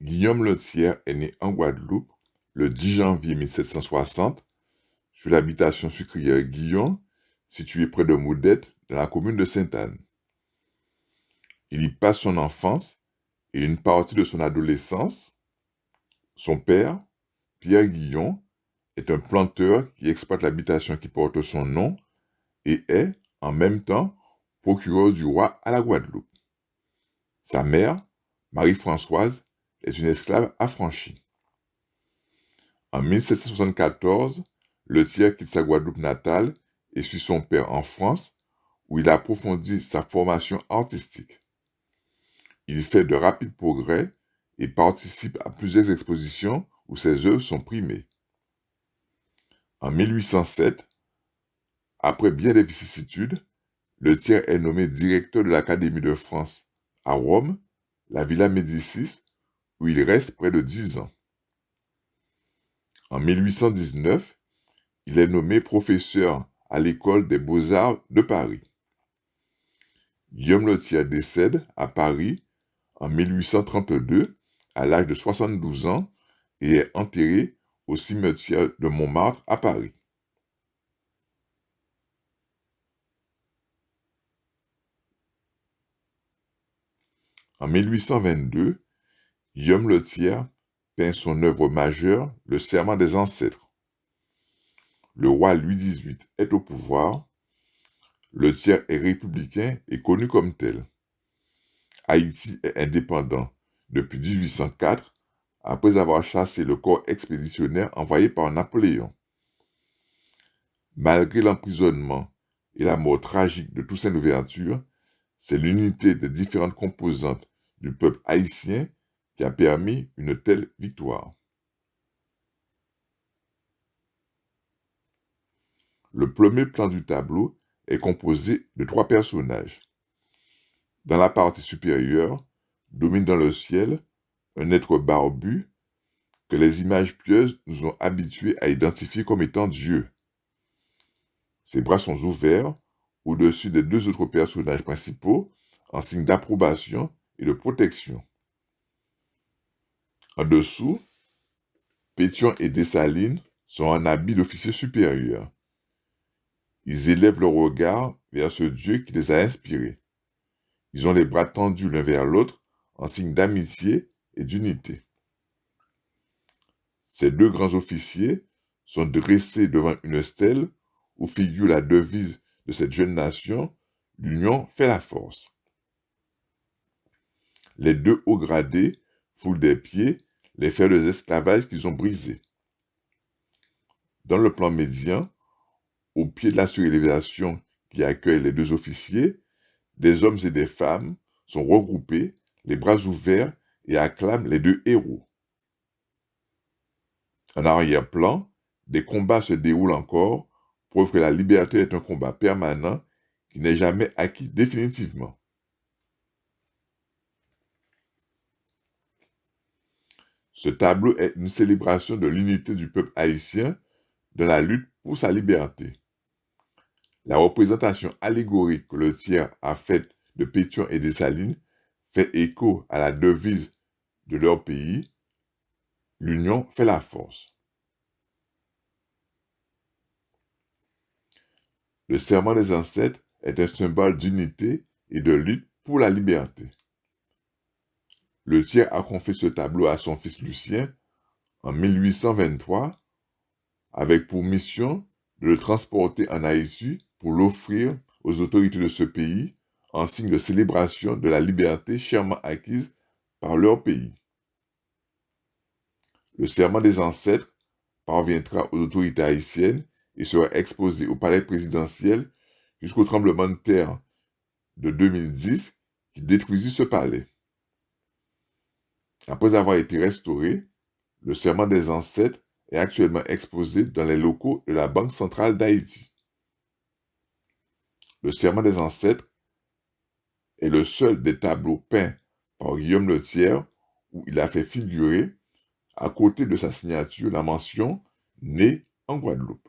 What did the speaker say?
Guillaume Lethière est né en Guadeloupe le 10 janvier 1760 sur l'habitation sucrière Guillon, située près de Moudette, dans la commune de Sainte-Anne. Il y passe son enfance et une partie de son adolescence. Son père, Pierre Guillon, est un planteur qui exploite l'habitation qui porte son nom et est, en même temps, procureur du roi à la Guadeloupe. Sa mère, Marie-Françoise, est une esclave affranchie. En 1774, Lethière quitte sa Guadeloupe natale et suit son père en France, où il approfondit sa formation artistique. Il fait de rapides progrès et participe à plusieurs expositions où ses œuvres sont primées. En 1807, après bien des vicissitudes, Lethière est nommé directeur de l'Académie de France à Rome, la Villa Médicis, où il reste près de 10 ans. En 1819, il est nommé professeur à l'École des Beaux-Arts de Paris. Guillaume Lethière décède à Paris en 1832 à l'âge de 72 ans et est enterré au cimetière de Montmartre à Paris. En 1822, Guillaume Lethière peint son œuvre majeure, Le Serment des Ancêtres. Le roi Louis XVIII est au pouvoir. Lethière est républicain et connu comme tel. Haïti est indépendant depuis 1804, après avoir chassé le corps expéditionnaire envoyé par Napoléon. Malgré l'emprisonnement et la mort tragique de Toussaint Louverture, c'est l'unité des différentes composantes du peuple haïtien qui a permis une telle victoire. Le premier plan du tableau est composé de 3 personnages. Dans la partie supérieure, domine dans le ciel un être barbu que les images pieuses nous ont habitués à identifier comme étant Dieu. Ses bras sont ouverts au-dessus des 2 autres personnages principaux en signe d'approbation et de protection. En dessous, Pétion et Dessalines sont en habit d'officiers supérieurs. Ils élèvent leur regard vers ce Dieu qui les a inspirés. Ils ont les bras tendus l'un vers l'autre en signe d'amitié et d'unité. Ces 2 grands officiers sont dressés devant une stèle où figure la devise de cette jeune nation, l'union fait la force. Les 2 hauts gradés foulent des pieds les fers de esclavage qu'ils ont brisés. Dans le plan médian, au pied de la surélévation qui accueille les 2 officiers, des hommes et des femmes sont regroupés, les bras ouverts, et acclament les 2 héros. En arrière-plan, des combats se déroulent encore, preuve que la liberté est un combat permanent qui n'est jamais acquis définitivement. Ce tableau est une célébration de l'unité du peuple haïtien dans la lutte pour sa liberté. La représentation allégorique que Lethière a faite de Pétion et Dessalines fait écho à la devise de leur pays, l'union fait la force. Le serment des ancêtres est un symbole d'unité et de lutte pour la liberté. Lethière a confié ce tableau à son fils Lucien en 1823 avec pour mission de le transporter en Haïti pour l'offrir aux autorités de ce pays en signe de célébration de la liberté chèrement acquise par leur pays. Le serment des ancêtres parviendra aux autorités haïtiennes et sera exposé au palais présidentiel jusqu'au tremblement de terre de 2010 qui détruisit ce palais. Après avoir été restauré, le serment des ancêtres est actuellement exposé dans les locaux de la Banque centrale d'Haïti. Le serment des ancêtres est le seul des tableaux peints par Guillaume Lethière où il a fait figurer, à côté de sa signature, la mention « Né en Guadeloupe ».